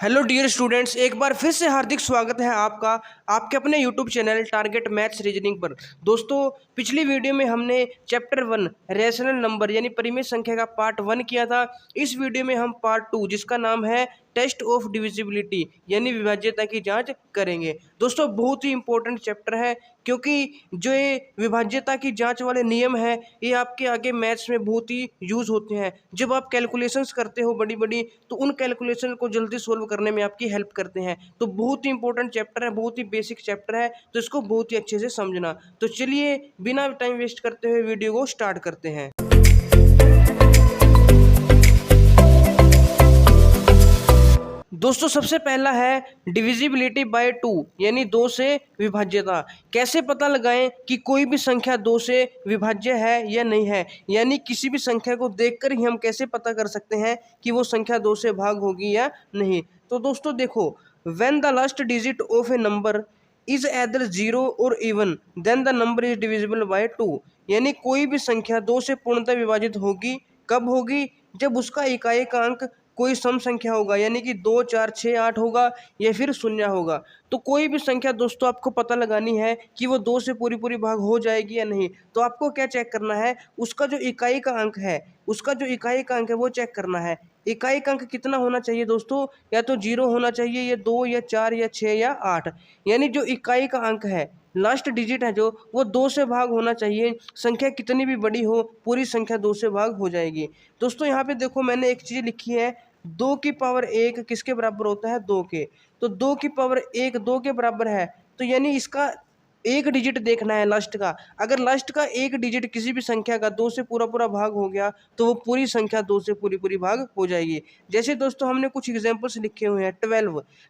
Hello dear students, एक बार फिर से हार्दिक स्वागत है आपका आपके अपने YouTube channel target maths reasoning पर। दोस्तों, पिछली वीडियो में हमने चैप्टर 1 रैशनल नंबर यानी परिमेय संख्या का पार्ट 1 किया था। इस वीडियो में हम पार्ट 2 जिसका नाम है टेस्ट ऑफ डिविजिबिलिटी यानी विभाज्यता की जांच करेंगे। दोस्तों, बहुत ही इंपॉर्टेंट चैप्टर है क्योंकि जो ये विभाज्यता की जांच वाले नियम है ये आपके आगे मैथ्स में बहुत ही यूज़ होते हैं। जब आप कैलकुलेशंस करते हो बड़ी बड़ी, तो उन कैलकुलेशन को जल्दी सोल्व करने में आपकी हेल्प करते हैं। तो बहुत ही इंपॉर्टेंट चैप्टर है, बहुत ही बेसिक चैप्टर है, तो इसको बहुत ही अच्छे से समझना। तो चलिए बिना टाइम वेस्ट करते हुए वीडियो को स्टार्ट करते हैं। दोस्तों, सबसे पहला है डिविजिबिलिटी बाय 2 यानी 2 से विभाज्यता। कैसे पता लगाएं कि कोई भी संख्या 2 से विभाज्य है या नहीं है, यानी किसी भी संख्या को देखकर ही हम कैसे पता कर सकते हैं कि वो संख्या 2 से भाग होगी या नहीं। तो दोस्तों देखो, when the last digit of a number is either 0 और even then the number is divisible by 2, यानी कोई भी संख्या 2 से पूर्णतः विभाजित होगी। कब होगी? जब उसका इकाई का अंक कोई सम संख्या होगा, यानी कि 2, 4, 6, 8 होगा या फिर शून्य होगा। तो कोई भी संख्या दोस्तों आपको पता लगानी है कि वो 2 से पूरी पूरी भाग हो जाएगी या नहीं। तो आपको क्या चेक करना है? उसका जो इकाई का अंक है, वो चेक करना है। इकाई का अंक कितना होना चाहिए दोस्तों? या तो 0 होना चाहिए, या 2 या 4 या 6 या 8, यानी जो इकाई का अंक है, लास्ट डिजिट है जो, वो 2 से भाग होना चाहिए। संख्या कितनी भी बड़ी हो, पूरी संख्या 2 से भाग हो जाएगी। दोस्तों यहाँ पे देखो, मैंने एक चीज़ लिखी है, 2 की पावर 1 किसके बराबर होता है? 2 के। तो 2 की पावर 1 2 के बराबर है, तो यानी इसका एक डिजिट देखना है लास्ट का। अगर लास्ट का एक डिजिट किसी भी संख्या का 2 से पूरा पूरा भाग हो गया, तो वो पूरी संख्या 2 से पूरी पूरी भाग हो जाएगी। जैसे दोस्तों हमने कुछ एग्जांपल्स लिखे हुए हैं।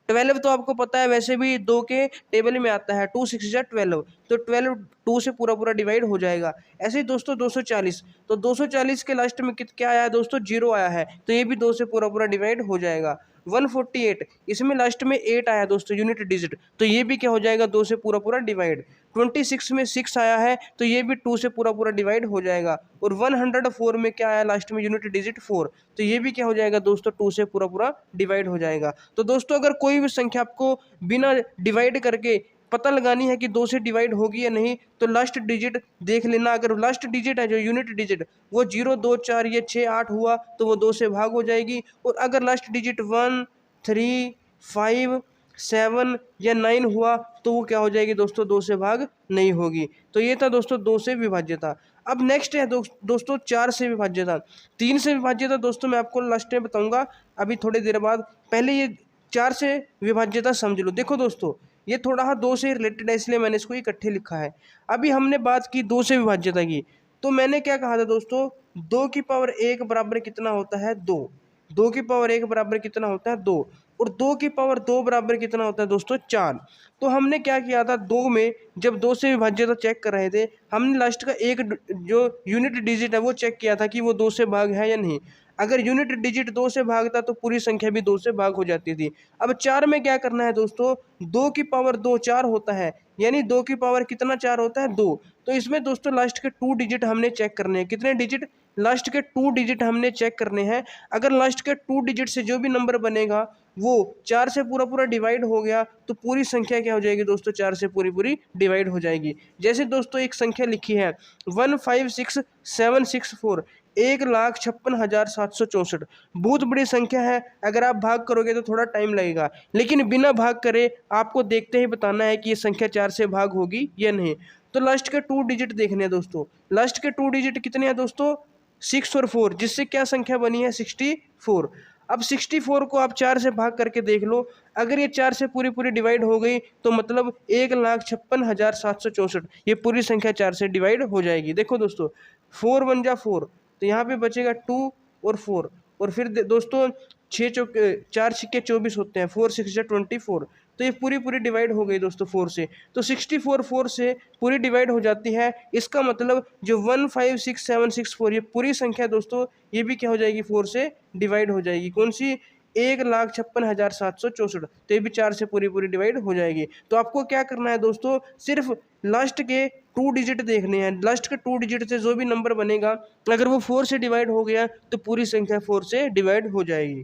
12 तो आपको पता है, वैसे भी 2 के टेबल में आता है, 2 6 12, तो 12 2 से पूरा पूरा डिवाइड हो जाएगा। ऐसे ही दोस्तों 240, तो 240 के लास्ट में क्या आया है दोस्तों? 0 आया है, तो ये भी 2 से पूरा पूरा डिवाइड हो जाएगा। 148, इसमें लास्ट में 8 आया दोस्तों, यूनिट डिजिट, तो ये भी क्या हो जाएगा? 2 से पूरा पूरा डिवाइड। 26 में 6 आया है, तो ये भी 2 से पूरा पूरा डिवाइड हो जाएगा। और 104 में क्या आया लास्ट में? यूनिट डिजिट 4, तो ये भी क्या हो जाएगा दोस्तों? 2 से पूरा पूरा डिवाइड हो जाएगा। तो दोस्तों अगर कोई भी संख्या आपको बिना डिवाइड करके पता लगानी है कि 2 से डिवाइड होगी या नहीं, तो लास्ट डिजिट देख लेना। अगर लास्ट डिजिट है जो यूनिट डिजिट, वो 0, 2, 4 या 6, 8 हुआ, तो वो 2 से भाग हो जाएगी। और अगर लास्ट डिजिट 1, 3, 5, 7 या 9 हुआ, तो वो क्या हो जाएगी दोस्तों? 2 से भाग नहीं होगी। तो ये था दोस्तों 2 से विभाज्यता। अब नेक्स्ट है दोस्तों 4 से विभाज्यता। 3 से विभाज्यता दोस्तों मैं आपको लास्ट में बताऊंगा अभी थोड़ी देर बाद। पहले ये 4 से विभाज्यता समझ लो। देखो दोस्तों, ये थोड़ा सा 2 से रिलेटेड है, इसलिए मैंने इसको इकट्ठे लिखा है। अभी हमने बात की 2 से विभाज्यता की, तो मैंने क्या कहा था दोस्तों? 2 की पावर 1 बराबर कितना होता है? 2। 2 की पावर 1 बराबर कितना होता है? 2। और 2 की पावर 2 बराबर कितना होता है दोस्तों? 4। तो हमने क्या किया था? 2 में जब 2 से विभाज्यता चेक कर रहे थे, हमने लास्ट का एक जो यूनिट डिजिट है वो चेक किया था कि वो 2 से भाग है या नहीं। अगर यूनिट डिजिट 2 से भागता तो पूरी संख्या भी 2 से भाग हो जाती थी। अब 4 में क्या करना है दोस्तों? 2 की पावर 2 4 होता है, यानी 2 की पावर कितना 4 होता है? 2। तो इसमें दोस्तों लास्ट के 2 डिजिट हमने चेक करने हैं। कितने डिजिट? लास्ट के 2 डिजिट हमने चेक करने हैं। अगर लास्ट के 2 डिजिट से जो भी नंबर बनेगा वो 4 से पूरा पूरा डिवाइड हो गया, तो पूरी संख्या क्या हो जाएगी दोस्तों? 4 से पूरी पूरी डिवाइड हो जाएगी। जैसे दोस्तों एक संख्या लिखी है 156764, 1,56,764। बहुत बड़ी संख्या है। अगर आप भाग करोगे तो थोड़ा टाइम लगेगा, लेकिन बिना भाग करे आपको देखते ही बताना है कि ये संख्या 4 से भाग होगी या नहीं। तो लास्ट के 2 डिजिट देखने हैं दोस्तों। लास्ट के 2 डिजिट कितने हैं दोस्तों? 6 और 4, जिससे क्या संख्या बनी है? 64। अब 64 को आप 4 से भाग करके देख लो। अगर ये 4 से पूरी पूरी डिवाइड हो गई, तो मतलब 1,56,764, ये पूरी संख्या 4 से डिवाइड हो जाएगी। देखो दोस्तों, 4 1 जा 4, तो यहाँ पे बचेगा 2 और 4। और फिर दोस्तों 4 सिक्के 24 होते हैं, 4 6 जा 24, तो ये पूरी पूरी डिवाइड हो गई दोस्तों 4 से। तो 64 4 से पूरी डिवाइड हो जाती है। इसका मतलब जो 156764 ये पूरी संख्या दोस्तों, ये भी क्या हो जाएगी? 4 से डिवाइड हो जाएगी। कौन सी? 1,56,764, तो ये भी 4 से पूरी पूरी डिवाइड हो जाएगी। तो आपको क्या करना है दोस्तों? सिर्फ लास्ट के 2 डिजिट देखने हैं। लास्ट के 2 डिजिट से जो भी नंबर बनेगा, अगर वो 4 से डिवाइड हो गया, तो पूरी संख्या 4 से डिवाइड हो जाएगी।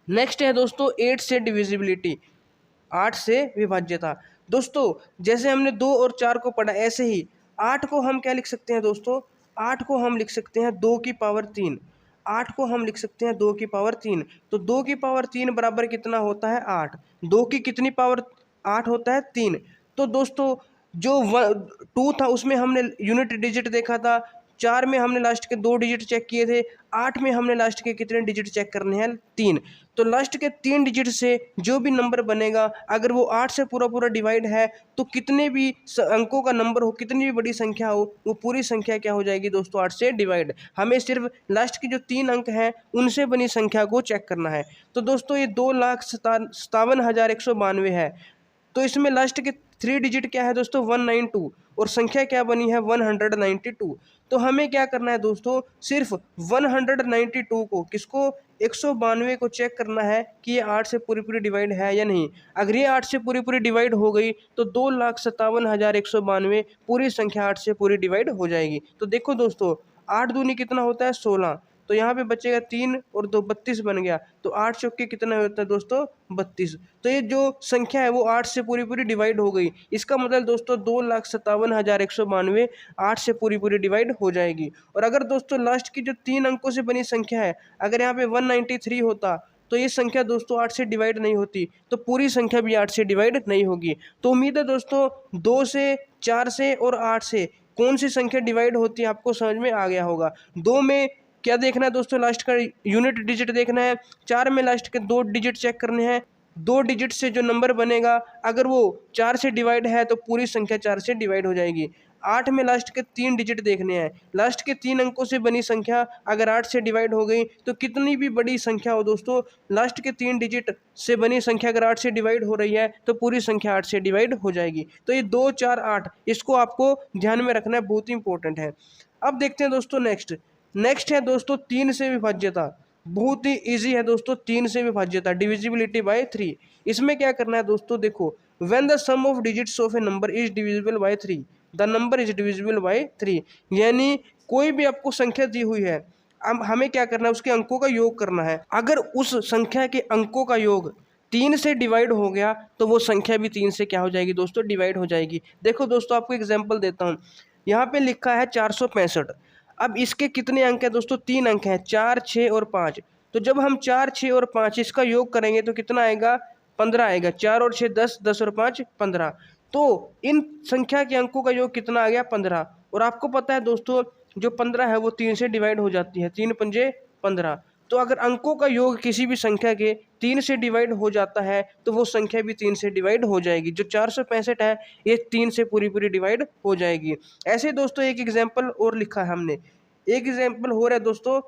नेक्स्ट है दोस्तों 8 से डिविजिबिलिटी, 8 से विभाज्यता। दोस्तों जैसे हमने 2 और 4 को पढ़ा, ऐसे ही 8 को हम क्या लिख सकते हैं दोस्तों, 8 को हम लिख सकते हैं 2 की पावर 3, 8 को हम लिख सकते हैं 2 की पावर 3। तो 2 की पावर 3 बराबर कितना होता है 8, 2 की कितनी पावर 8 होता है 3। तो दोस्तों जो 2 था उसमें हमने यूनिट डिजिट देखा था, 4 में हमने लास्ट के 2 डिजिट चेक किए थे, 8 में हमने लास्ट के कितने डिजिट चेक करने हैं 3। तो लास्ट के 3 डिजिट से जो भी नंबर बनेगा अगर वो 8 से पूरा पूरा डिवाइड है तो कितने भी अंकों का नंबर हो, कितनी भी बड़ी संख्या हो, वो पूरी संख्या क्या हो जाएगी दोस्तों 8 से डिवाइड। हमें सिर्फ लास्ट के जो 3 अंक हैं उनसे बनी संख्या को चेक करना है। तो दोस्तों ये 2,57,192 है। तो इसमें लास्ट के 3 डिजिट क्या है दोस्तों 192 और संख्या क्या बनी है 192। तो हमें क्या करना है दोस्तों, सिर्फ 192 को, किसको 192 को चेक करना है कि ये 8 से पूरी पूरी डिवाइड है या नहीं। अगर ये 8 से पूरी पूरी डिवाइड हो गई तो 2,57,192 पूरी संख्या 8 से पूरी डिवाइड हो जाएगी। तो देखो दोस्तों 8 दूनी कितना होता है 16, तो यहाँ पे बचेगा 3 और 2 32 बन गया। तो 8 चौके कितना होता है दोस्तों 32। तो ये जो संख्या है वो 8 से पूरी पूरी डिवाइड हो गई। इसका मतलब दोस्तों 2,57,192 8 से पूरी पूरी डिवाइड हो जाएगी। और अगर दोस्तों लास्ट की जो 3 अंकों से बनी संख्या है, अगर यहाँ पे 193 होता तो ये संख्या दोस्तों 8 से डिवाइड नहीं होती, तो पूरी संख्या भी 8 से डिवाइड नहीं होगी। तो उम्मीद है दोस्तों 2 से, 4 से और 8 से कौन सी संख्या डिवाइड होती है आपको समझ में आ गया होगा। 2 में क्या देखना है दोस्तों, लास्ट का यूनिट डिजिट देखना है। 4 में लास्ट के 2 डिजिट चेक करने हैं, 2 डिजिट से जो नंबर बनेगा अगर वो 4 से डिवाइड है तो पूरी संख्या 4 से डिवाइड हो जाएगी। 8 में लास्ट के 3 डिजिट देखने हैं, लास्ट के 3 अंकों से बनी संख्या अगर 8 से डिवाइड हो गई तो कितनी भी बड़ी संख्या हो दोस्तों, लास्ट के 3 डिजिट से बनी संख्या अगर 8 से डिवाइड हो रही है तो पूरी संख्या 8 से डिवाइड हो जाएगी। तो ये 2 4 8 इसको आपको ध्यान में रखना है, बहुत ही इंपॉर्टेंट है। अब देखते हैं दोस्तों नेक्स्ट है दोस्तों 3 से विभाज्यता। बहुत ही इजी है दोस्तों 3 से विभाज्यता, डिविजिबिलिटी बाय 3। इसमें क्या करना है दोस्तों, देखो when the sum of digits of a number is divisible by 3 the number is divisible by 3। यानी कोई भी आपको संख्या दी हुई है, अब हमें क्या करना है उसके अंकों का योग करना है। अगर उस संख्या के अंकों का योग 3 से डिवाइड हो गया तो वो संख्या भी 3 से क्या हो जाएगी दोस्तों डिवाइड हो जाएगी। देखो दोस्तों आपको एग्जाम्पल देता हूँ, यहाँ पे लिखा है 465। अब इसके कितने अंक हैं दोस्तों, 3 अंक हैं, 4 6 और 5। तो जब हम 4 6 और 5 इसका योग करेंगे तो कितना आएगा 15 आएगा। 4 और 6 10, 10 और 5 15। तो इन संख्या के अंकों का योग कितना आ गया 15। और आपको पता है दोस्तों जो 15 है वो 3 से डिवाइड हो जाती है, 3 पंजे 15। तो अगर अंकों का योग किसी भी संख्या के 3 से डिवाइड हो जाता है तो वो संख्या भी 3 से डिवाइड हो जाएगी। जो 465 है ये 3 से पूरी पूरी डिवाइड हो जाएगी। ऐसे दोस्तों एक एग्जाम्पल और लिखा है हमने, एक एग्जाम्पल हो रहा है दोस्तों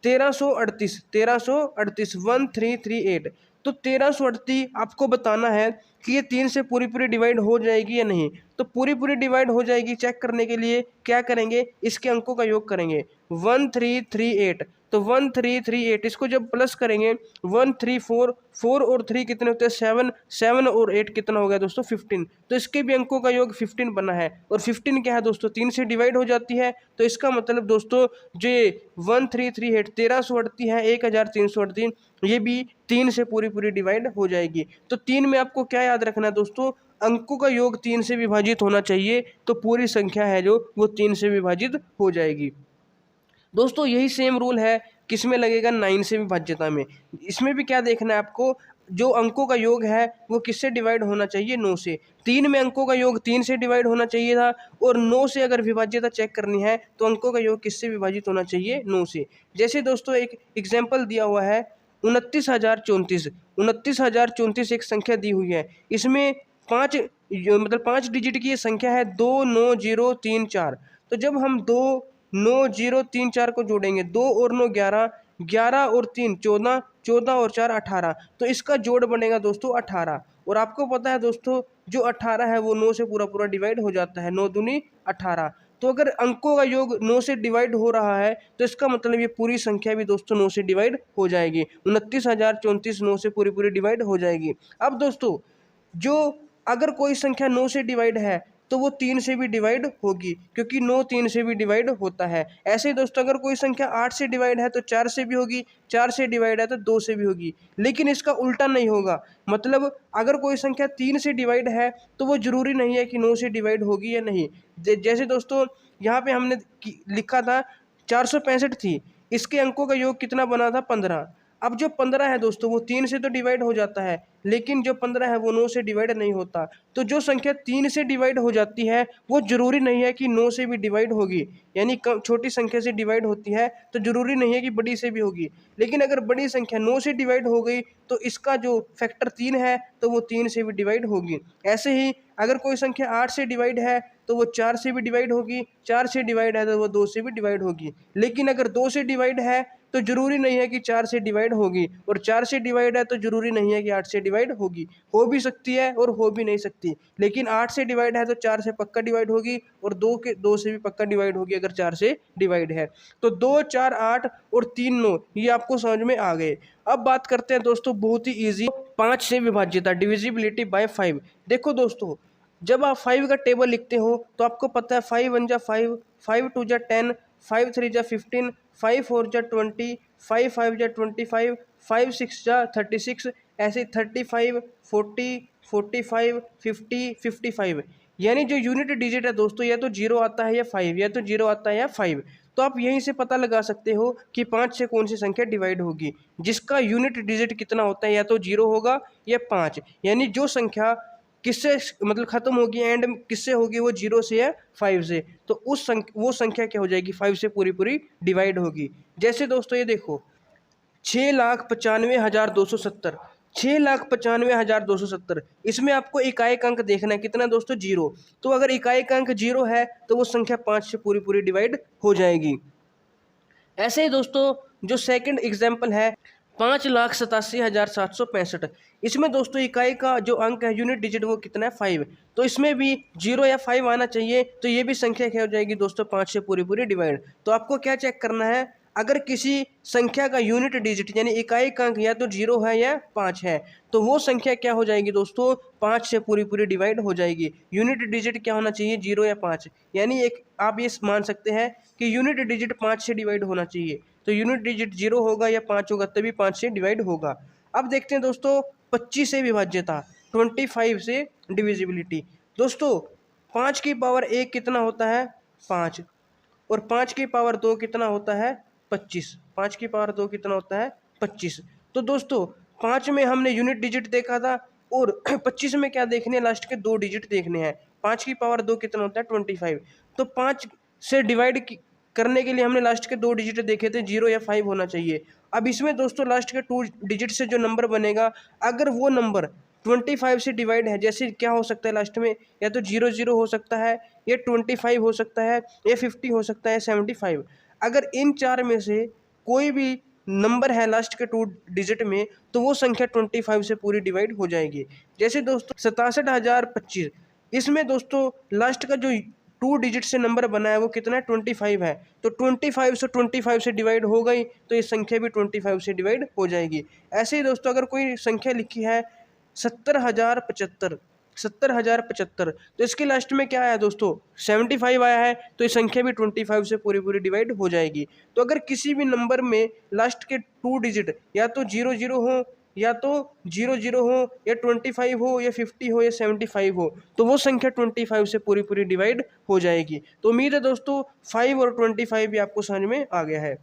1338, 1338 तो 1338 आपको बताना है कि ये 3 से पूरी पूरी डिवाइड हो जाएगी या नहीं। तो पूरी पूरी डिवाइड हो जाएगी, चेक करने के लिए क्या करेंगे, इसके अंकों का योग करेंगे 1338। तो 1338 इसको जब प्लस करेंगे 134, 4 और 3 कितने होते हैं 7, 7 और 8 कितना हो गया दोस्तों 15। तो इसके भी अंकों का योग 15 बना है। और 15 क्या है दोस्तों 3 से डिवाइड हो जाती है। तो इसका मतलब दोस्तों जो 1338 1338 है 1338 ये भी 3 से पूरी पूरी डिवाइड हो जाएगी। तो 3 में आपको क्या याद रखना है दोस्तों, अंकों का योग 3 से विभाजित होना चाहिए तो पूरी संख्या है जो वो 3 से विभाजित हो जाएगी। दोस्तों यही सेम रूल है किसमें लगेगा 9 से विभाज्यता में। इसमें भी क्या देखना है आपको, जो अंकों का योग है वो किससे डिवाइड होना चाहिए 9 से। 3 में अंकों का योग 3 से डिवाइड होना चाहिए था और 9 से अगर विभाज्यता चेक करनी है तो अंकों का योग किससे विभाजित होना चाहिए 9 से। जैसे दोस्तों एक एग्जाम्पल दिया हुआ है 29,034, 29,034 एक संख्या दी हुई है, इसमें 5 डिजिट की ये संख्या है 29034। तो जब हम 29034 को जोड़ेंगे 2 और 9 11, 11 और 3 14, 14 और 4 18। तो इसका जोड़ बनेगा दोस्तों 18। और आपको पता है दोस्तों जो 18 है वो 9 से पूरा पूरा डिवाइड हो जाता है, 9 दूनी 18। तो अगर अंकों का योग 9 से डिवाइड हो रहा है तो इसका मतलब ये पूरी संख्या भी दोस्तों 9 से डिवाइड हो जाएगी। 29,034 9 से पूरी पूरी डिवाइड हो जाएगी। अब दोस्तों जो अगर कोई संख्या 9 से डिवाइड है तो वो 3 से भी डिवाइड होगी, क्योंकि 9 3 से भी डिवाइड होता है। ऐसे ही दोस्तों अगर कोई संख्या 8 से डिवाइड है तो 4 से भी होगी, 4 से डिवाइड है तो 2 से भी होगी। लेकिन इसका उल्टा नहीं होगा, मतलब अगर कोई संख्या 3 से डिवाइड है तो वो ज़रूरी नहीं है कि 9 से डिवाइड होगी या नहीं। जैसे दोस्तों यहाँ पे हमने लिखा था 465 थी, इसके अंकों का योग कितना बना था 15। अब जो 15 है दोस्तों वो 3 से तो डिवाइड हो जाता है, लेकिन जो 15 है वो 9 से डिवाइड नहीं होता। तो जो संख्या 3 से डिवाइड हो जाती है वो ज़रूरी नहीं है कि 9 से भी डिवाइड होगी, यानी कम छोटी संख्या से डिवाइड होती है तो ज़रूरी नहीं है कि बड़ी से भी होगी। लेकिन अगर बड़ी संख्या 9 से डिवाइड हो गई तो इसका जो फैक्टर 3 है तो वो 3 से भी डिवाइड होगी। ऐसे ही अगर कोई संख्या 8 से डिवाइड है तो वो 4 से भी डिवाइड होगी, 4 से डिवाइड है तो वो 2 से भी डिवाइड होगी। लेकिन अगर 2 से डिवाइड है तो ज़रूरी नहीं है कि 4 से डिवाइड होगी, और 4 से डिवाइड है तो ज़रूरी नहीं है कि 8 से डिवाइड होगी। हो भी सकती है और हो भी नहीं सकती, लेकिन 8 से डिवाइड है तो 4 से पक्का डिवाइड होगी, और 2 से भी पक्का डिवाइड होगी अगर 4 से डिवाइड है। तो 2 4 8 और 3 9 ये आपको समझ में आ गए। अब बात करते हैं दोस्तों बहुत ही ईजी 5 से विभाज्यता, डिविजिबिलिटी बाय 5। देखो दोस्तों जब आप 5 का टेबल लिखते हो तो आपको पता है 5 1 जा 5, 5 2 जा 10, 5 3 जा 15, 5 4 जा 20, 5 5 जा 25, 5 6 जा 36, ऐसे 35 40 45 50 55। यानी जो यूनिट डिजिट है दोस्तों या तो 0 आता है या 5, या तो 0 आता है या 5। तो आप यहीं से पता लगा सकते हो कि 5 से कौन सी संख्या डिवाइड होगी, जिसका यूनिट डिजिट कितना होता है, या तो 0 होगा या 5। यानी जो संख्या किससे मतलब खत्म होगी एंड किससे होगी, वो 0 से या 5 से, तो वो संख्या क्या हो जाएगी 5 से पूरी पूरी डिवाइड होगी। जैसे दोस्तों ये देखो 6,95,270, 6,95,270, इसमें आपको इकाई अंक देखना है कितना दोस्तों 0। तो अगर इकाई अंक 0 है तो वो संख्या 5 से पूरी पूरी डिवाइड हो जाएगी। ऐसे ही दोस्तों जो सेकंड एग्जाम्पल है 5,87,765, इसमें दोस्तों इकाई का जो अंक है यूनिट डिजिट वो कितना है 5। तो इसमें भी 0 या 5 आना चाहिए, तो ये भी संख्या क्या हो जाएगी दोस्तों 5 से पूरी पूरी डिवाइड। तो आपको क्या चेक करना है, अगर किसी संख्या का यूनिट डिजिट यानी इकाई का अंक या तो 0 है या 5 है, तो वो संख्या क्या हो जाएगी दोस्तों 5 से पूरी पूरी डिवाइड हो जाएगी। यूनिट डिजिट क्या होना चाहिए 0 या 5, यानी एक आप ये मान सकते हैं कि यूनिट डिजिट 5 से डिवाइड होना चाहिए। तो यूनिट डिजिट 0 होगा या 5 होगा तभी 5 से डिवाइड होगा। अब देखते हैं दोस्तों 25 से विभाज्यता, 25 से डिविजिबिलिटी। दोस्तों 5 की पावर 1 कितना होता है 5, और 5 की पावर 2 कितना होता है 25, 5 की पावर 2 कितना होता है 25। तो दोस्तों 5 में हमने यूनिट डिजिट देखा था, और 25 में क्या देखने हैं लास्ट के 2 डिजिट देखने हैं। 5 की पावर 2 कितना होता है 25। तो 5 से डिवाइड करने के लिए हमने लास्ट के 2 डिजिट देखे थे 0 या 5 होना चाहिए। अब इसमें दोस्तों लास्ट के 2 डिजिट से जो नंबर बनेगा, अगर वो नंबर 25 से डिवाइड है, जैसे क्या हो सकता है लास्ट में, या तो 0 0 हो सकता है, या 25 हो सकता है, या 50 हो सकता है, 75। अगर इन 4 में से कोई भी नंबर है लास्ट के 2 डिजिट में, तो वो संख्या 25 से पूरी डिवाइड हो जाएगी। जैसे दोस्तों 67,025, इसमें दोस्तों लास्ट का जो 2 डिजिट से नंबर बना है वो कितना है 25 है। तो 25 से डिवाइड हो गई तो ये संख्या भी 25 से डिवाइड हो जाएगी। ऐसे ही दोस्तों अगर कोई संख्या लिखी है 70,075, 70,075, तो इसके लास्ट में क्या आया दोस्तों 75 आया है, तो ये संख्या भी 25 से पूरी पूरी डिवाइड हो जाएगी। तो अगर किसी भी नंबर में लास्ट के 2 डिजिट या तो 0 0 हो, या तो 0 0 हो, या 25 हो, या 50 हो, या 75 हो, तो वो संख्या 25 से पूरी पूरी डिवाइड हो जाएगी। तो उम्मीद है दोस्तों 5 और 25 भी आपको समझ में आ गया है।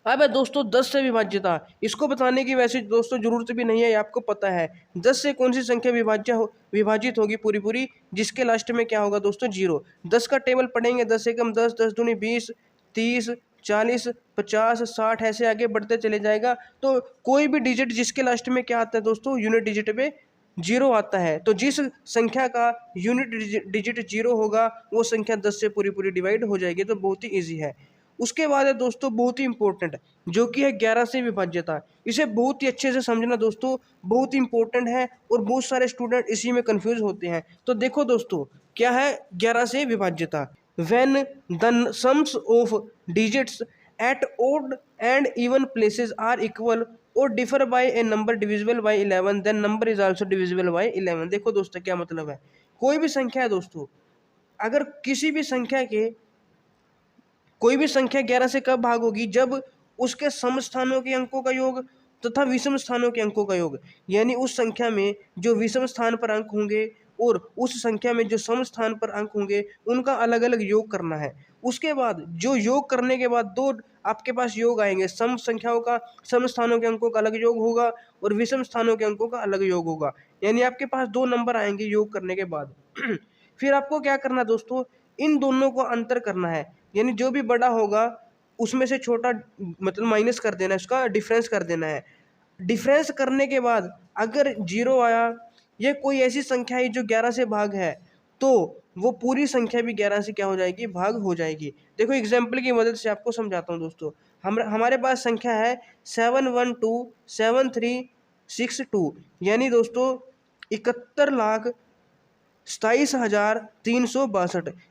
अब है दोस्तों 10 से विभाज्यता, इसको बताने की वैसे दोस्तों जरूरत भी नहीं है, ये आपको पता है 10 से कौन सी संख्या विभाजित होगी पूरी पूरी, जिसके लास्ट में क्या होगा दोस्तों 0। 10 का टेबल पढ़ेंगे 10 एकम 10, 10 दूनी 20, 30 40 50 60 ऐसे आगे बढ़ते चले जाएगा। तो कोई भी डिजिट जिसके लास्ट में क्या आता है दोस्तों यूनिट डिजिट पे 0 आता है, तो जिस संख्या का यूनिट डिजिट 0 होगा वो संख्या 10 से पूरी पूरी डिवाइड हो जाएगी। तो बहुत ही ईजी है। उसके बाद है दोस्तों बहुत ही इंपॉर्टेंट, जो कि है 11 से विभाज्यता। इसे बहुत ही अच्छे से समझना दोस्तों, बहुत ही इंपॉर्टेंट है, और बहुत सारे स्टूडेंट इसी में कंफ्यूज होते हैं। तो देखो दोस्तों क्या है 11 से विभाज्यता। When the sums of digits at odd and even places are equal और differ by a number divisible by 11, then number is also divisible by 11। देखो दोस्तों क्या मतलब है, कोई भी संख्या है दोस्तों, अगर किसी भी संख्या के कोई भी संख्या 11 से कब भाग होगी, जब उसके सम स्थानों के अंकों का योग तथा विषम स्थानों के अंकों का योग, यानी उस संख्या में जो विषम स्थान पर अंक होंगे और उस संख्या में जो सम स्थान पर अंक होंगे उनका अलग अलग योग करना है। उसके बाद जो योग करने के बाद दो आपके पास योग आएंगे, सम संख्याओं का सम स्थानों के अंकों का अलग योग होगा और विषम स्थानों के अंकों का अलग योग होगा, यानी आपके पास दो नंबर आएंगे योग करने के बाद। फिर आपको क्या करना है दोस्तों, इन दोनों को अंतर करना है, यानी जो भी बड़ा होगा उसमें से छोटा मतलब माइनस कर देना है, उसका डिफरेंस कर देना है। डिफरेंस करने के बाद अगर जीरो आया, ये कोई ऐसी संख्या है जो 11 से भाग है, तो वो पूरी संख्या भी 11 से क्या हो जाएगी, भाग हो जाएगी। देखो एग्जाम्पल की मदद से आपको समझाता हूँ दोस्तों। हमारे पास संख्या है 7127362, यानी दोस्तों 71,27,362,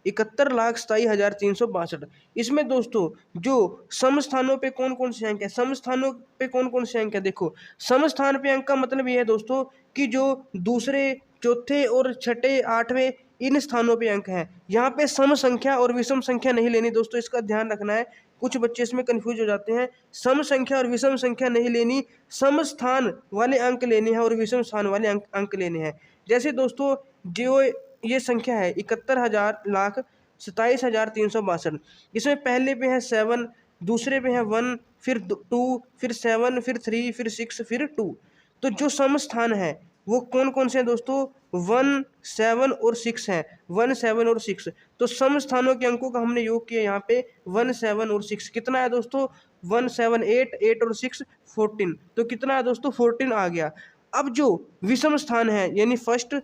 71,27,362। इसमें दोस्तों जो सम स्थानों पे कौन कौन से अंक है, सम स्थानों पे कौन कौन से अंक है, देखो सम स्थान पे अंक का मतलब ये है दोस्तों कि जो दूसरे चौथे और छठे आठवें इन स्थानों पे अंक हैं। यहाँ पे सम संख्या और विषम संख्या नहीं लेनी दोस्तों, इसका ध्यान रखना है, कुछ बच्चे इसमें कंफ्यूज हो जाते हैं। सम संख्या और विषम संख्या नहीं लेनी, सम स्थान वाले अंक लेने हैं और विषम स्थान वाले अंक लेने हैं। जैसे दोस्तों जो ये संख्या है 71,27,362, इसमें पहले पे है 7, दूसरे पे है 1, फिर 2, फिर 7, फिर 3, फिर 6, फिर 2। तो जो सम स्थान है वो कौन कौन से हैं दोस्तों, 1, 7 और 6 हैं, 1, 7 और 6। तो सम स्थानों के अंकों का हमने योग किया यहाँ पे 1, 7 और 6, कितना है दोस्तों 1, 7, 8, 8 और 6 14, तो कितना है दोस्तों 14 आ गया। अब जो विषम स्थान है यानी फर्स्ट,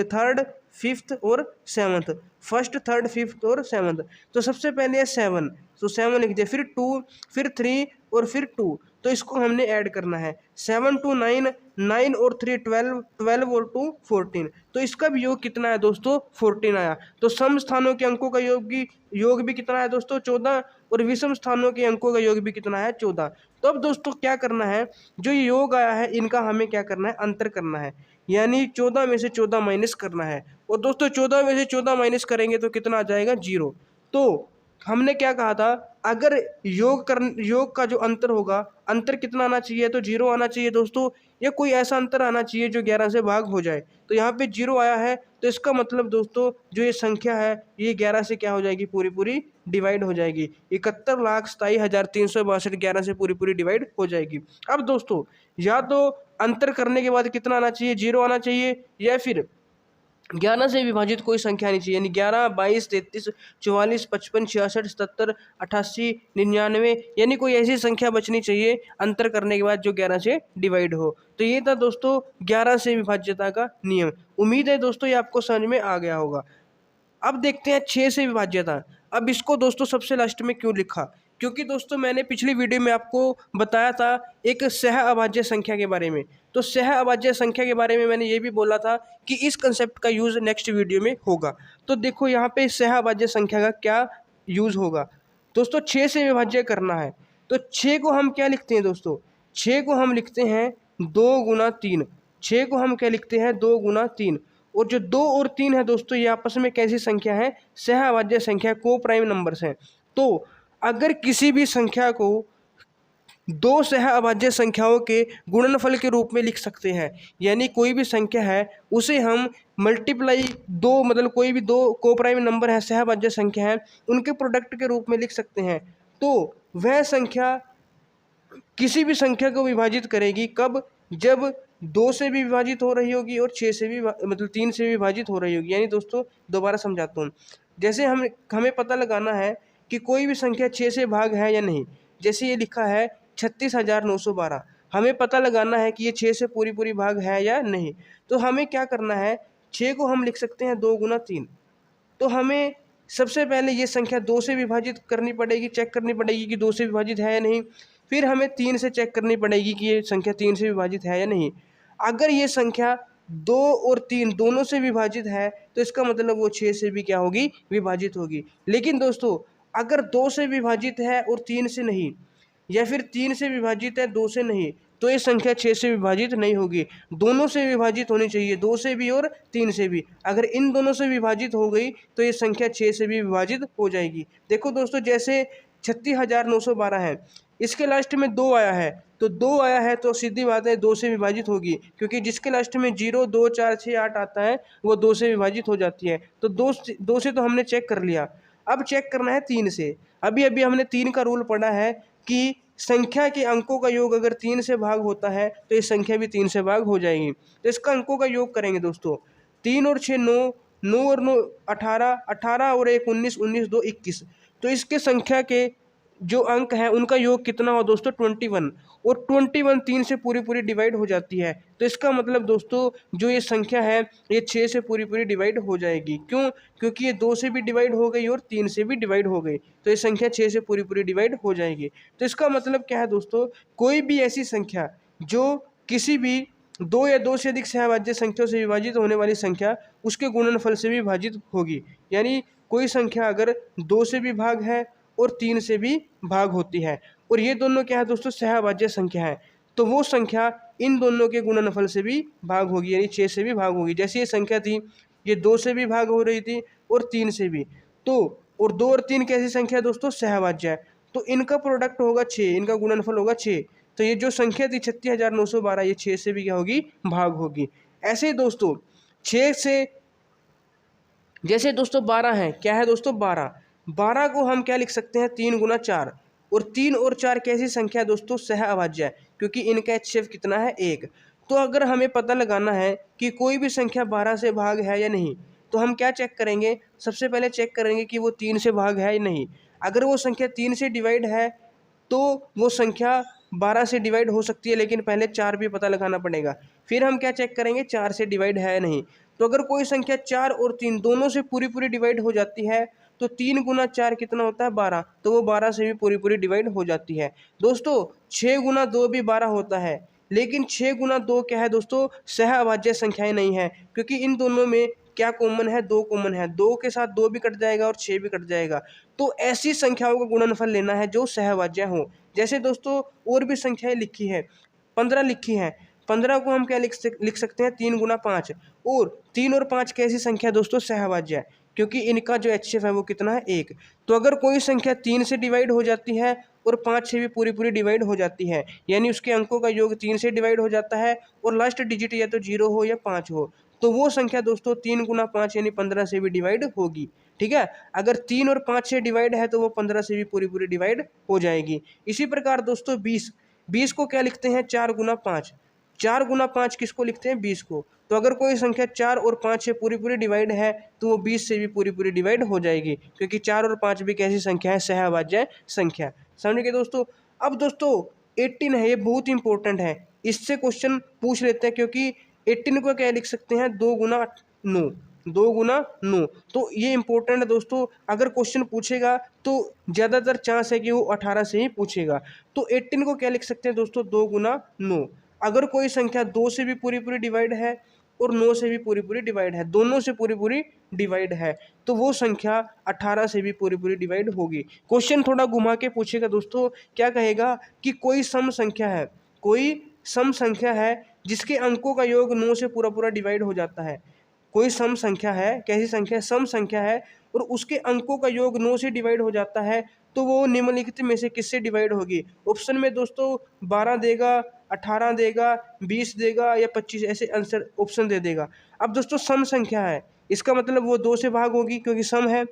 थर्ड, फिफ्थ और सेवन्थ, फर्स्ट, थर्ड, फिफ्थ और सेवन्थ, तो सबसे पहले है 7, तो 7 लिख दिया, फिर 2, फिर 3 और फिर 2, तो इसको हमने ऐड करना है। 7 2 9, 9 और 3 12, 12 और 2 14, तो इसका भी योग कितना है दोस्तों 14 आया। तो सम स्थानों के अंकों का योग भी कितना है दोस्तों 14, और विषम स्थानों के अंकों का योग भी कितना है 14। तो अब दोस्तों क्या करना है, जो ये योग आया है इनका हमें क्या करना है, अंतर करना है, यानी 14 में से 14 माइनस करना है। और दोस्तों 14 में से 14 माइनस करेंगे तो कितना आ जाएगा 0। तो हमने क्या कहा था, अगर योग का जो अंतर होगा, अंतर कितना आना चाहिए, तो 0 आना चाहिए दोस्तों, या कोई ऐसा अंतर आना चाहिए जो 11 से भाग हो जाए। तो यहाँ पे 0 आया है, तो इसका मतलब दोस्तों जो ये संख्या है ये 11 से क्या हो जाएगी, पूरी पूरी डिवाइड हो जाएगी। 71,27,362 11 से पूरी पूरी डिवाइड हो जाएगी। अब दोस्तों या तो अंतर करने के बाद कितना आना चाहिए, 0 आना चाहिए, या फिर 11 से विभाजित कोई संख्या नहीं चाहिए, यानी 11, 22, 33, 44, 55, 66, 77, 88, 99, यानी कोई ऐसी संख्या बचनी चाहिए अंतर करने के बाद जो 11 से डिवाइड हो। तो ये था दोस्तों 11 से विभाज्यता का नियम। उम्मीद है दोस्तों ये आपको समझ में आ गया होगा। अब देखते हैं 6 से विभाज्यता। अब इसको दोस्तों सबसे लास्ट में क्यों लिखा, क्योंकि दोस्तों मैंने पिछली वीडियो में आपको बताया था एक सह अभाज्य संख्या के बारे में। तो सह अभाज्य संख्या के बारे में मैंने ये भी बोला था कि इस कंसेप्ट का यूज़ नेक्स्ट वीडियो में होगा। तो देखो यहाँ पे सह अभाज्य संख्या का क्या यूज़ होगा दोस्तों, 6 से विभाज्य करना है। तो 6 को हम क्या लिखते हैं दोस्तों, 6 को हम लिखते हैं 2 गुना 3। 6 को हम क्या लिखते हैं 2 गुना 3। और जो 2 और 3 है दोस्तों ये आपस में कैसी संख्या है, सहअभाज्य संख्या, को प्राइम नंबर्स हैं। तो अगर किसी भी संख्या को दो सहअभाज्य संख्याओं के गुणनफल के रूप में लिख सकते हैं, यानी कोई भी संख्या है उसे हम मल्टीप्लाई दो, मतलब कोई भी दो को प्राइम नंबर है सहअभाज्य संख्या है उनके प्रोडक्ट के रूप में लिख सकते हैं, तो वह संख्या किसी भी संख्या को विभाजित करेगी कब, जब 2 से भी विभाजित हो रही होगी और 6 से भी मतलब 3 से भी विभाजित हो रही होगी। यानी दोस्तों दोबारा समझाता हूँ, जैसे हमें पता लगाना है कि कोई भी संख्या 6 से भाग है या नहीं। जैसे ये लिखा है 36,912, हमें पता लगाना है कि ये 6 से पूरी पूरी भाग है या नहीं। तो हमें क्या करना है, 6 को हम लिख सकते हैं 2 गुना 3। तो हमें सबसे पहले ये संख्या 2 से विभाजित करनी पड़ेगी, चेक करनी पड़ेगी कि 2 से विभाजित है या नहीं। फिर हमें 3 से चेक करनी पड़ेगी कि ये संख्या 3 से विभाजित है या नहीं। अगर ये संख्या 2 और 3 दोनों से विभाजित है तो इसका मतलब वो 6 से भी क्या होगी, विभाजित होगी। लेकिन दोस्तों अगर 2 से विभाजित है और 3 से नहीं, या फिर 3 से विभाजित है 2 से नहीं, तो ये संख्या 6 से विभाजित नहीं होगी। दोनों से विभाजित होनी चाहिए, 2 से भी और 3 से भी। अगर इन दोनों से विभाजित हो गई तो ये संख्या 6 से भी विभाजित हो जाएगी। देखो दोस्तों, जैसे 36,912 है, इसके लास्ट में 2 आया है, तो 2 आया है तो सीधी बात है 2 से विभाजित होगी, क्योंकि जिसके लास्ट में 0, 2, 4, 6, 8 आता है वो 2 से विभाजित हो जाती है। तो 2 से तो हमने चेक कर लिया। अब चेक करना है 3 से। अभी अभी हमने 3 का रूल पढ़ा है कि संख्या के अंकों का योग अगर 3 से भाग होता है तो ये संख्या भी 3 से भाग हो जाएगी। तो इसका अंकों का योग करेंगे दोस्तों, 3 और 6 9, 9 और 9 18, 18 और 1 19, 19 2 21। तो इसके संख्या के जो अंक हैं उनका योग कितना हो दोस्तों 21, और 21 3 से पूरी पूरी डिवाइड हो जाती है। तो इसका मतलब दोस्तों जो ये संख्या है ये 6 से पूरी पूरी डिवाइड हो जाएगी। क्यों? क्योंकि ये 2 से भी डिवाइड हो गई और 3 से भी डिवाइड हो गई, तो ये संख्या 6 से पूरी पूरी डिवाइड हो जाएगी। तो इसका मतलब क्या है दोस्तों, कोई भी ऐसी संख्या जो किसी भी 2 या 2 से अधिक सहभाज्य संख्याओं से विभाजित होने वाली संख्या उसके गुणनफल से भी विभाजित होगी। यानी कोई संख्या अगर 2 से भी भाग है और 3 से भी भाग होती है, और ये दोनों क्या है दोस्तों सहभाज्य संख्या है, तो वो संख्या इन दोनों के गुणनफल से भी भाग होगी, यानी 6 से भी भाग होगी। जैसे ये संख्या थी, ये 2 से भी भाग हो रही थी और 3 से भी, तो और 2 और 3 कैसी संख्या है दोस्तों सहभाज्य है, तो इनका प्रोडक्ट होगा 6, इनका गुणनफल होगा 6। तो ये जो संख्या थी 36,912 ये 6 से भी क्या होगी भाग होगी। ऐसे ही दोस्तों 6 से जैसे दोस्तों 12 है, क्या है दोस्तों 12, 12 को हम क्या लिख सकते हैं 3 गुना 4, और 3 और 4 कैसी संख्या दोस्तों सहअभाज्य है, क्योंकि इनका HCF कितना है 1। तो अगर हमें पता लगाना है कि कोई भी संख्या 12 से भाग है या नहीं, तो हम क्या चेक करेंगे, सबसे पहले चेक करेंगे कि वो 3 से भाग है या नहीं। अगर वो संख्या 3 से डिवाइड है तो वो संख्या 12 से डिवाइड हो सकती है, लेकिन पहले 4 भी पता लगाना पड़ेगा। फिर हम क्या चेक करेंगे 4 से डिवाइड है या नहीं। तो अगर कोई संख्या 4 और 3 दोनों से पूरी पूरी डिवाइड हो जाती है तो 3 गुना 4 कितना होता है 12, तो वो 12 से भी पूरी पूरी डिवाइड हो जाती है। दोस्तों 6 गुना 2 भी 12 होता है, लेकिन 6 गुना 2 क्या है दोस्तों सहअभाज्य संख्याएं नहीं है, क्योंकि इन दोनों में क्या कॉमन है 2 कॉमन है, 2 के साथ 2 भी कट जाएगा और 6 भी कट जाएगा। तो ऐसी संख्याओं का गुणनफल लेना है जो सहअभाज्य हो। जैसे दोस्तों और भी संख्याएं लिखी है, 15 लिखी है, 15 को हम क्या लिख सकते हैं 3 गुना 5, और 3 और 5 कैसी संख्या दोस्तों सहअभाज्य है, क्योंकि इनका जो HCF है वो कितना है 1। तो अगर कोई संख्या 3 से डिवाइड हो जाती है और 5 से भी पूरी पूरी डिवाइड हो जाती है, यानी उसके अंकों का योग 3 से डिवाइड हो जाता है और लास्ट डिजिट या तो 0 हो या 5 हो, तो वो संख्या दोस्तों 3 गुना 5 यानी 15 से भी डिवाइड होगी। ठीक है, अगर 3 और 5 से डिवाइड है तो वो 15 से भी पूरी पूरी डिवाइड हो जाएगी। इसी प्रकार दोस्तों 20 को क्या लिखते हैं 4 गुना 5, 4 गुना 5 किसको लिखते हैं 20 को। तो अगर कोई संख्या 4 और 5 से पूरी पूरी डिवाइड है तो वो 20 से भी पूरी पूरी डिवाइड हो जाएगी, क्योंकि 4 और 5 भी कैसी संख्या है सहअभाज्य संख्या। समझ गए दोस्तों। अब दोस्तों 18 है, ये बहुत इंपॉर्टेंट है, इससे क्वेश्चन पूछ लेते हैं, क्योंकि 18 को क्या लिख सकते हैं 2 गुना 9, 2 गुना 9। तो ये इंपॉर्टेंट है दोस्तों, अगर क्वेश्चन पूछेगा तो ज़्यादातर चांस है कि वो 18 से ही पूछेगा। तो 18 को क्या लिख सकते हैं दोस्तों 2 गुना 9। अगर कोई संख्या 2 से भी पूरी पूरी डिवाइड है और 9 से भी पूरी पूरी डिवाइड है, दोनों से पूरी पूरी डिवाइड है, तो वो संख्या 18 से भी पूरी पूरी डिवाइड होगी। क्वेश्चन थोड़ा घुमा के पूछेगा दोस्तों, क्या कहेगा कि कोई सम संख्या है, कोई सम संख्या है जिसके अंकों का योग 9 से पूरा पूरा डिवाइड हो जाता है। कोई सम संख्या है, कैसी संख्या, सम संख्या है, और उसके अंकों का योग 9 से डिवाइड हो जाता है, तो वो निम्नलिखित में से किससे डिवाइड होगी। ऑप्शन में दोस्तों 12 देगा, 18 देगा, 20 देगा या 25, ऐसे आंसर ऑप्शन दे देगा। अब दोस्तों सम संख्या है, इसका मतलब वो 2 से भाग होगी क्योंकि सम है।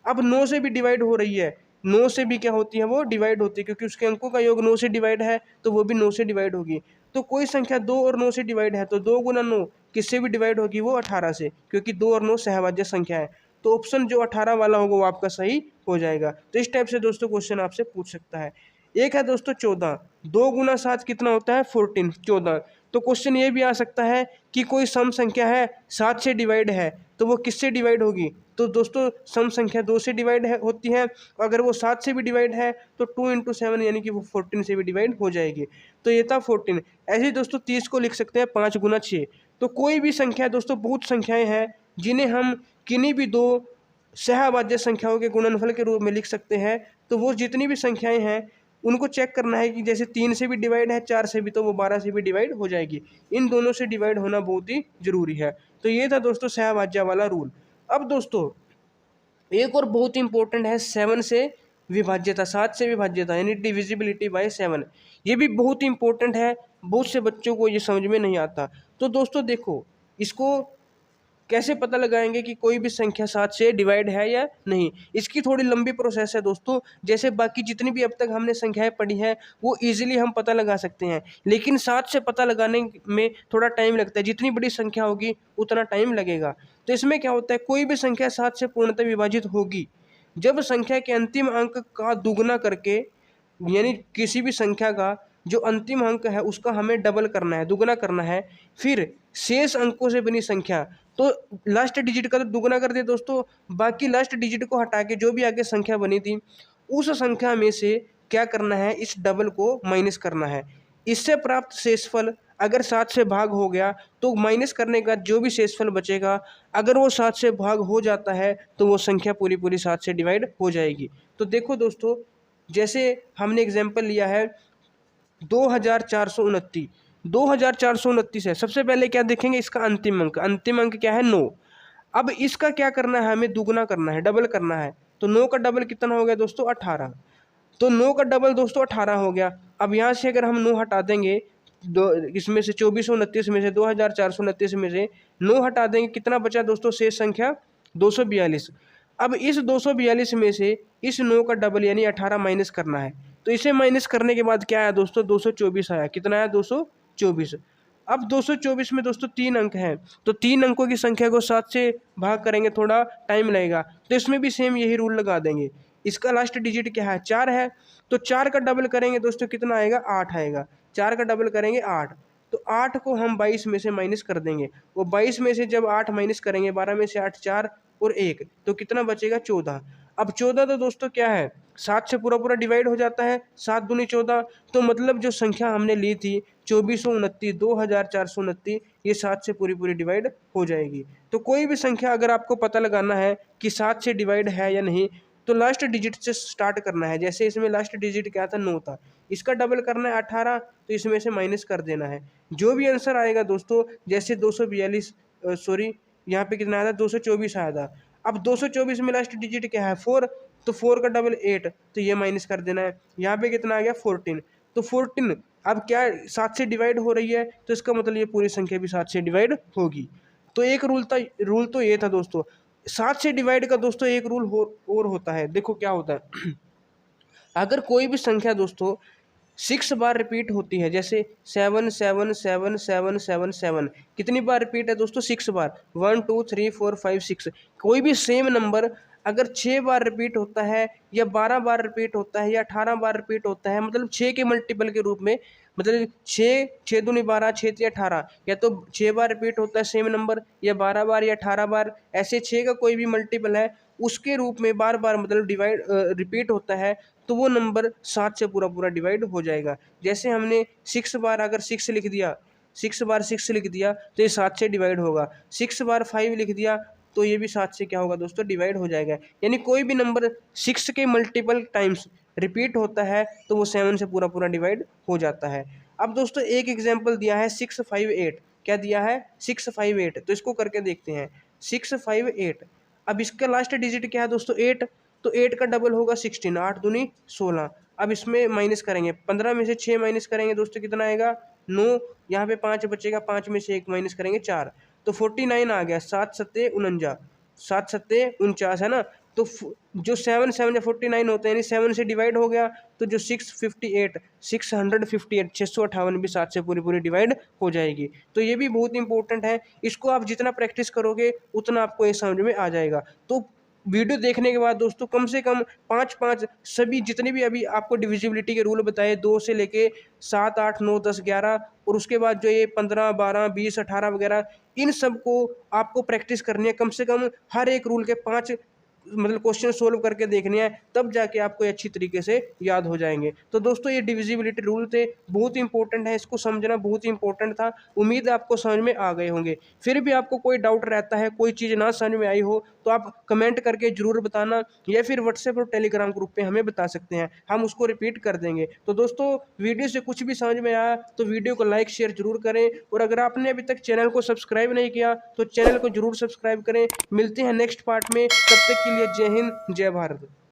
अब 9 से भी डिवाइड हो रही है, 9 से भी क्या होती है वो डिवाइड होती है, क्योंकि उसके अंकों का योग 9 से डिवाइड है तो वो भी 9 से डिवाइड होगी। तो कोई संख्या 2 और 9 से डिवाइड है तो 2 गुना 9 किससे भी डिवाइड होगी, वो 18 से, क्योंकि 2 और 9 सहभाज्य संख्या है। तो ऑप्शन जो 18 वाला होगा वो आपका सही हो जाएगा। तो इस टाइप से दोस्तों क्वेश्चन आपसे पूछ सकता है। एक है दोस्तों 14, 2 गुना 7 कितना होता है 14, 14। तो क्वेश्चन ये भी आ सकता है कि कोई सम संख्या है 7 से डिवाइड है तो वो किससे डिवाइड होगी। तो दोस्तों सम संख्या 2 से डिवाइड होती है, अगर वो 7 से भी डिवाइड है तो 2 × 7 यानी कि वो 14 से भी डिवाइड हो जाएगी। तो ये था 14। ऐसे ही दोस्तों 30 को लिख सकते हैं 5 गुना 6। तो कोई भी संख्या दोस्तों, बहुत संख्याएं हैं जिन्हें हम किन्हीं भी 2 सहअभाज्य संख्याओं के गुणनफल के रूप में लिख सकते हैं। तो वो जितनी भी संख्याएं हैं उनको चेक करना है कि जैसे 3 से भी डिवाइड है, 4 से भी, तो वो 12 से भी डिवाइड हो जाएगी। इन दोनों से डिवाइड होना बहुत ही ज़रूरी है। तो ये था दोस्तों सहभाज्य वाला रूल। अब दोस्तों एक और बहुत इंपॉर्टेंट है 7 से विभाज्यता, 7 से विभाज्यता यानी डिविजिबिलिटी बाय 7। ये भी बहुत इंपॉर्टेंट है, बहुत से बच्चों को ये समझ में नहीं आता। तो दोस्तों देखो, इसको कैसे पता लगाएंगे कि कोई भी संख्या 7 से डिवाइड है या नहीं। इसकी थोड़ी लंबी प्रोसेस है दोस्तों। जैसे बाकी जितनी भी अब तक हमने संख्याएं पढ़ी हैं वो इजीली हम पता लगा सकते हैं, लेकिन 7 से पता लगाने में थोड़ा टाइम लगता है। जितनी बड़ी संख्या होगी उतना टाइम लगेगा। तो इसमें क्या होता है, कोई भी संख्या 7 से पूर्णतः विभाजित होगी जब संख्या के अंतिम अंक का दुगुना करके, यानी किसी भी संख्या का जो अंतिम अंक है उसका हमें डबल करना है, दुगना करना है, फिर शेष अंकों से बनी संख्या। तो लास्ट डिजिट का तो दुगना कर दिया दोस्तों, बाकी लास्ट डिजिट को हटा के जो भी आगे संख्या बनी थी उस संख्या में से क्या करना है, इस डबल को माइनस करना है। इससे प्राप्त शेषफल अगर 7 से भाग हो गया तो माइनस करने का जो भी शेषफल बचेगा, अगर वो 7 से भाग हो जाता है तो वो संख्या पूरी पूरी 7 से डिवाइड हो जाएगी। तो देखो दोस्तों, जैसे हमने एग्जाम्पल लिया है 2429, 2429 है। सबसे पहले क्या देखेंगे, इसका अंतिम अंक, अंतिम अंक क्या है 9। अब इसका क्या करना है, हमें दुगना करना है, डबल करना है। तो 9 का डबल कितना हो गया दोस्तों 18। तो 9 का डबल दोस्तों 18 हो गया। अब यहाँ से अगर हम 9 हटा देंगे, दो इसमें से 2429 में से 2429 में से 9 हटा देंगे, कितना बचा दोस्तों शेष संख्या 242। अब इस 242 में से इस 9 का डबल यानी 18 माइनस करना है। तो इसे माइनस करने के बाद क्या आया दोस्तों 224 आया। कितना आया 224। अब 224 में दोस्तों 3 अंक हैं, तो 3 अंकों की संख्या को 7 से भाग करेंगे, थोड़ा टाइम लगेगा। तो इसमें भी सेम यही रूल लगा देंगे। इसका लास्ट डिजिट क्या है 4 है, तो 4 का डबल करेंगे दोस्तों कितना आएगा 8 आएगा। 4 का डबल करेंगे 8, तो 8 को हम 22 में से माइनस कर देंगे। वो 22 में से जब 8 माइनस करेंगे, 12 में से 8 4 और 1, तो कितना बचेगा 14। अब 14 तो दोस्तों क्या है 7 से पूरा पूरा डिवाइड हो जाता है, 7 दूनी 14। तो मतलब जो संख्या हमने ली थी 2429, 2429, ये 7 से पूरी पूरी डिवाइड हो जाएगी। तो कोई भी संख्या अगर आपको पता लगाना है कि 7 से डिवाइड है या नहीं, तो लास्ट डिजिट से स्टार्ट करना है। जैसे इसमें लास्ट डिजिट क्या था 9 था, इसका डबल करना है 18, तो इसमें से माइनस कर देना है। जो भी आंसर आएगा दोस्तों, जैसे 242 सॉरी यहाँ पे कितना आया था 224 आया था। अब 224 में लास्ट डिजिट क्या है 4, तो 4 का डबल 8, तो ये माइनस कर देना है। यहाँ पे कितना आ गया 14, तो 14 अब क्या 7 से डिवाइड हो रही है, तो इसका मतलब ये पूरी संख्या भी 7 से डिवाइड होगी। तो एक रूल तो ये था दोस्तों। 7 से डिवाइड का दोस्तों एक रूल और होता है, देखो क्या होता है अगर कोई भी संख्या दोस्तों 6 बार रिपीट होती है, जैसे 7 7 7 7 7 7, कितनी बार रिपीट है दोस्तों 6 बार, 1 2 3 4 5 6। कोई भी सेम नंबर अगर 6 बार रिपीट होता है या 12 बार रिपीट होता है या 18 बार रिपीट होता है, मतलब 6 के मल्टीपल के रूप में, मतलब 6 6 दूनी 12, 6 3 18, या तो 6 बार रिपीट होता है सेम नंबर, या 12 बार या 18 बार, ऐसे 6 का कोई भी मल्टीपल है उसके रूप में बार बार मतलब डिवाइड रिपीट होता है, तो वो नंबर 7 से पूरा पूरा डिवाइड हो जाएगा। जैसे हमने 6 बार अगर 6 लिख दिया, 6 बार 6 लिख दिया तो ये 7 से डिवाइड होगा। 6 बार 5 लिख दिया तो ये भी 7 से क्या होगा दोस्तों डिवाइड हो जाएगा। यानी कोई भी नंबर 6 के मल्टीपल टाइम्स रिपीट होता है तो वो 7 से पूरा पूरा डिवाइड हो जाता है। अब दोस्तों एक एग्जाम्पल दिया है 658, क्या दिया है 658, तो इसको करके देखते हैं 658। अब इसका लास्ट डिजिट क्या है दोस्तों 8, तो 8 का डबल होगा 16, 8 दूनी 16। अब इसमें माइनस करेंगे, 15 में से 6 माइनस करेंगे दोस्तों कितना आएगा 9, यहाँ पे 5 बचेगा, 5 में से 1 माइनस करेंगे 4, तो 49 आ गया। 7 सत्ते 49, 7 सत्ते 49 है ना। तो जो 7 7 या 49 होते हैं यानी 7 से डिवाइड हो गया, तो जो 658 658 भी 7 से पूरी पूरी डिवाइड हो जाएगी। तो ये भी बहुत इंपॉर्टेंट है, इसको आप जितना प्रैक्टिस करोगे उतना आपको ये समझ में आ जाएगा। तो वीडियो देखने के बाद दोस्तों कम से कम 5 सभी जितने भी अभी आपको डिविजिबिलिटी के रूल बताए 2 से लेके 7 8 9 10 11, और उसके बाद जो ये 15 12 20 18 वगैरह, इन सब को आपको प्रैक्टिस करनी है। कम से कम हर एक रूल के 5 मतलब क्वेश्चन सोल्व करके देखने हैं, तब जाके आपको ये अच्छी तरीके से याद हो जाएंगे। तो दोस्तों ये डिविजिबिलिटी रूल थे, बहुत ही इंपॉर्टेंट है, इसको समझना बहुत ही इंपॉर्टेंट था। उम्मीद है आपको समझ में आ गए होंगे। फिर भी आपको कोई डाउट रहता है, कोई चीज़ ना समझ में आई हो, तो आप कमेंट करके जरूर बताना, या फिर व्हाट्सएप और टेलीग्राम ग्रुप पे हमें बता सकते हैं, हम उसको रिपीट कर देंगे। तो दोस्तों वीडियो से कुछ भी समझ में आया तो वीडियो को लाइक शेयर जरूर करें, और अगर आपने अभी तक चैनल को सब्सक्राइब नहीं किया तो चैनल को जरूर सब्सक्राइब करें। मिलते हैं नेक्स्ट पार्ट में, तब तक के लिए जय हिंद जय भारत।